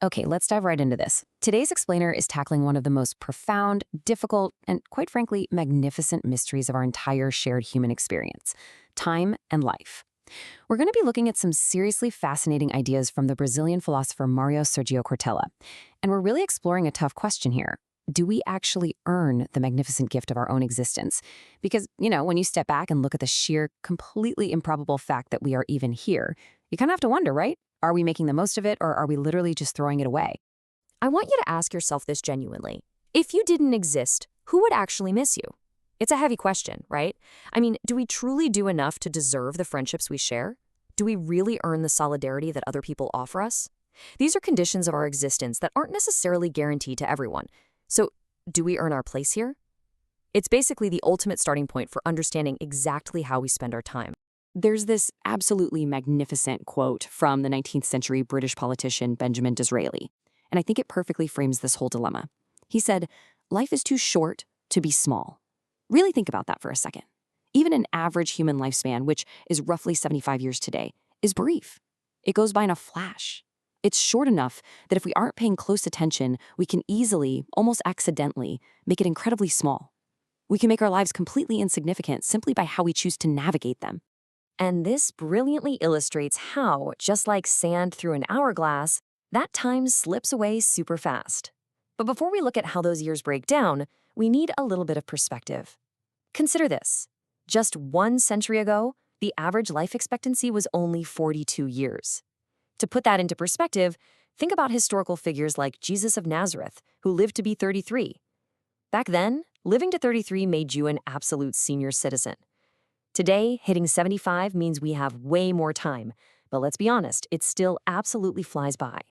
Okay, let's dive right into this. Today's explainer is tackling one of the most profound, difficult, and quite frankly, magnificent mysteries of our entire shared human experience: time and life. We're going to be looking at some seriously fascinating ideas from the Brazilian philosopher Mario Sergio Cortella. And we're really exploring a tough question here. Do we actually earn the magnificent gift of our own existence? Because, when you step back and look at the sheer, completely improbable fact that we are even here, you kind of have to wonder, right? Are we making the most of it, or are we literally just throwing it away? I want you to ask yourself this genuinely. If you didn't exist, who would actually miss you? It's a heavy question, right? I mean, do we truly do enough to deserve the friendships we share? Do we really earn the solidarity that other people offer us? These are conditions of our existence that aren't necessarily guaranteed to everyone. So, do we earn our place here? It's basically the ultimate starting point for understanding exactly how we spend our time. There's this absolutely magnificent quote from the 19th century British politician Benjamin Disraeli, and I think it perfectly frames this whole dilemma. He said, "Life is too short to be small." Really think about that for a second. Even an average human lifespan, which is roughly 75 years today, is brief. It goes by in a flash. It's short enough that if we aren't paying close attention, we can easily, almost accidentally, make it incredibly small. We can make our lives completely insignificant simply by how we choose to navigate them. And this brilliantly illustrates how, just like sand through an hourglass, that time slips away super fast. But before we look at how those years break down, we need a little bit of perspective. Consider this. Just 1 century ago, the average life expectancy was only 42 years. To put that into perspective, think about historical figures like Jesus of Nazareth, who lived to be 33. Back then, living to 33 made you an absolute senior citizen. Today, hitting 75 means we have way more time, but let's be honest, it still absolutely flies by.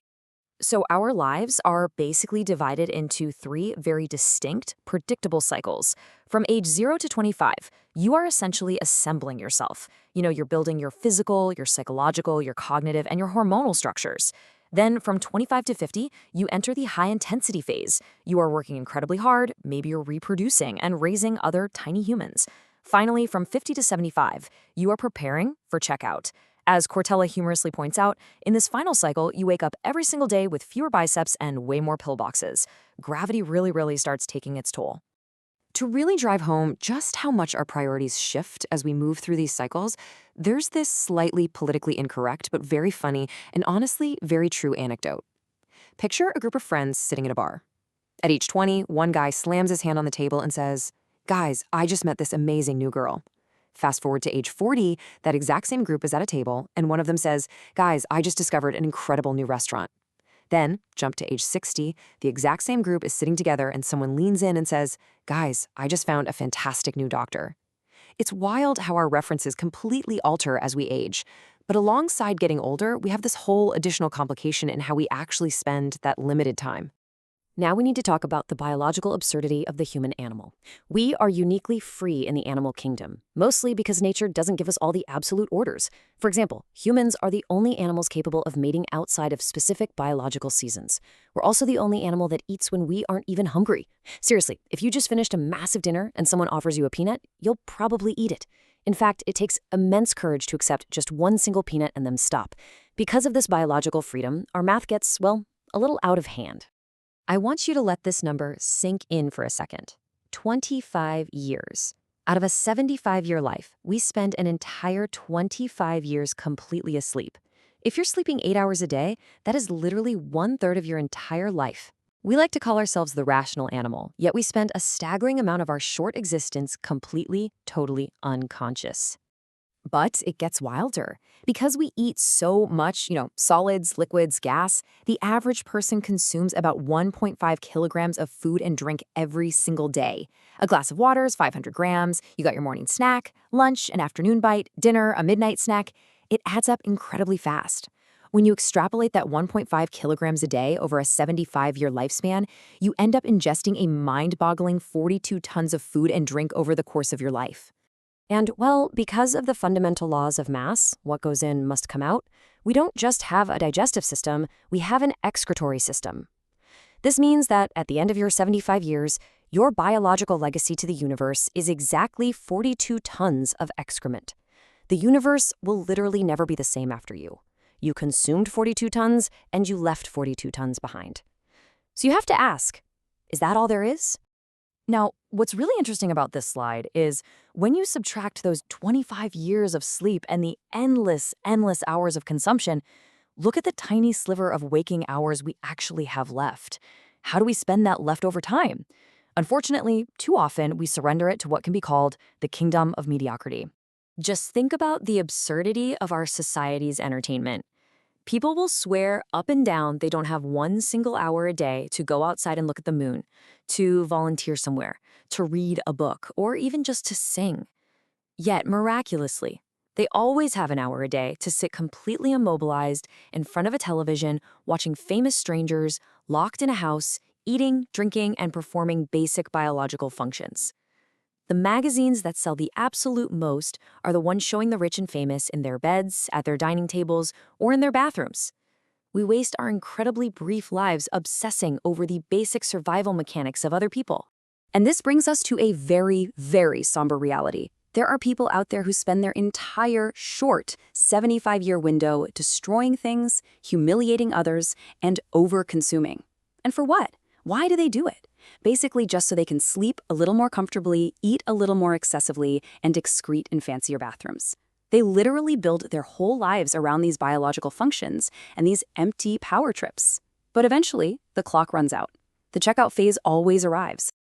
So our lives are basically divided into 3 very distinct, predictable cycles. From age 0 to 25, you are essentially assembling yourself. You're building your physical, your psychological, your cognitive, and your hormonal structures. Then from 25 to 50, you enter the high-intensity phase. You are working incredibly hard, maybe you're reproducing and raising other tiny humans. Finally, from 50 to 75, you are preparing for checkout. As Cortella humorously points out, in this final cycle, you wake up every single day with fewer biceps and way more pillboxes. Gravity really starts taking its toll. To really drive home just how much our priorities shift as we move through these cycles, there's this slightly politically incorrect but very funny and honestly very true anecdote. Picture a group of friends sitting at a bar. At age 20, one guy slams his hand on the table and says, "Guys, I just met this amazing new girl." Fast forward to age 40, that exact same group is at a table, and one of them says, "Guys, I just discovered an incredible new restaurant." Then, jump to age 60, the exact same group is sitting together and someone leans in and says, "Guys, I just found a fantastic new doctor." It's wild how our references completely alter as we age. But alongside getting older, we have this whole additional complication in how we actually spend that limited time. Now we need to talk about the biological absurdity of the human animal. We are uniquely free in the animal kingdom, mostly because nature doesn't give us all the absolute orders. For example, humans are the only animals capable of mating outside of specific biological seasons. We're also the only animal that eats when we aren't even hungry. Seriously, if you just finished a massive dinner and someone offers you a peanut, you'll probably eat it. In fact, it takes immense courage to accept just one single peanut and then stop. Because of this biological freedom, our math gets, well, a little out of hand. I want you to let this number sink in for a second. 25 years. Out of a 75-year life, we spend an entire 25 years completely asleep. If you're sleeping 8 hours a day, that is literally 1/3 of your entire life. We like to call ourselves the rational animal, yet we spend a staggering amount of our short existence completely, totally unconscious. But it gets wilder. Because we eat so much, solids, liquids, gas, the average person consumes about 1.5 kilograms of food and drink every single day. A glass of water is 500 grams, you got your morning snack, lunch, an afternoon bite, dinner, a midnight snack. It adds up incredibly fast. When you extrapolate that 1.5 kilograms a day over a 75-year lifespan, you end up ingesting a mind-boggling 42 tons of food and drink over the course of your life. And, well, because of the fundamental laws of mass, what goes in must come out, we don't just have a digestive system, we have an excretory system. This means that at the end of your 75 years, your biological legacy to the universe is exactly 42 tons of excrement. The universe will literally never be the same after you. You consumed 42 tons, and you left 42 tons behind. So you have to ask, is that all there is? Now, what's really interesting about this slide is when you subtract those 25 years of sleep and the endless hours of consumption, look at the tiny sliver of waking hours we actually have left. How do we spend that leftover time? Unfortunately, too often we surrender it to what can be called the kingdom of mediocrity. Just think about the absurdity of our society's entertainment. People will swear up and down they don't have one single hour a day to go outside and look at the moon, to volunteer somewhere, to read a book, or even just to sing. Yet, miraculously, they always have an hour a day to sit completely immobilized in front of a television, watching famous strangers, locked in a house, eating, drinking, and performing basic biological functions. The magazines that sell the absolute most are the ones showing the rich and famous in their beds, at their dining tables, or in their bathrooms. We waste our incredibly brief lives obsessing over the basic survival mechanics of other people. And this brings us to a very somber reality. There are people out there who spend their entire short 75-year window destroying things, humiliating others, and over-consuming. And for what? Why do they do it? Basically just so they can sleep a little more comfortably, eat a little more excessively, and excrete in fancier bathrooms. They literally build their whole lives around these biological functions and these empty power trips. But eventually, the clock runs out. The checkout phase always arrives.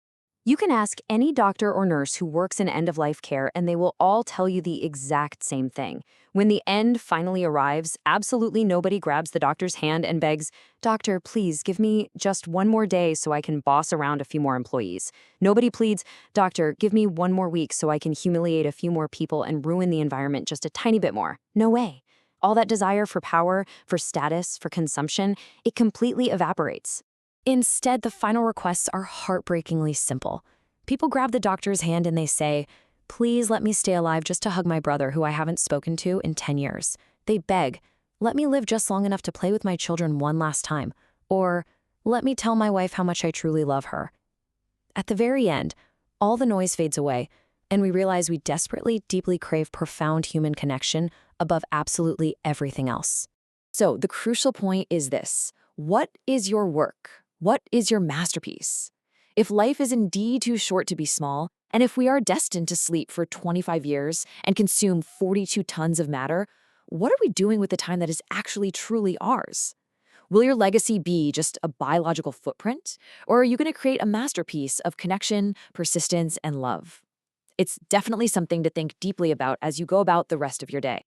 You can ask any doctor or nurse who works in end-of-life care, and they will all tell you the exact same thing. When the end finally arrives, absolutely nobody grabs the doctor's hand and begs, "Doctor, please give me just one more day so I can boss around a few more employees." Nobody pleads, "Doctor, give me one more week so I can humiliate a few more people and ruin the environment just a tiny bit more." No way. All that desire for power, for status, for consumption, it completely evaporates. Instead, the final requests are heartbreakingly simple. People grab the doctor's hand and they say, "Please let me stay alive just to hug my brother who I haven't spoken to in 10 years. They beg, "Let me live just long enough to play with my children one last time." Or, "Let me tell my wife how much I truly love her." At the very end, all the noise fades away, and we realize we desperately, deeply crave profound human connection above absolutely everything else. So the crucial point is this: what is your work? What is your masterpiece? If life is indeed too short to be small, and if we are destined to sleep for 25 years and consume 42 tons of matter, what are we doing with the time that is actually truly ours? Will your legacy be just a biological footprint, or are you going to create a masterpiece of connection, persistence, and love? It's definitely something to think deeply about as you go about the rest of your day.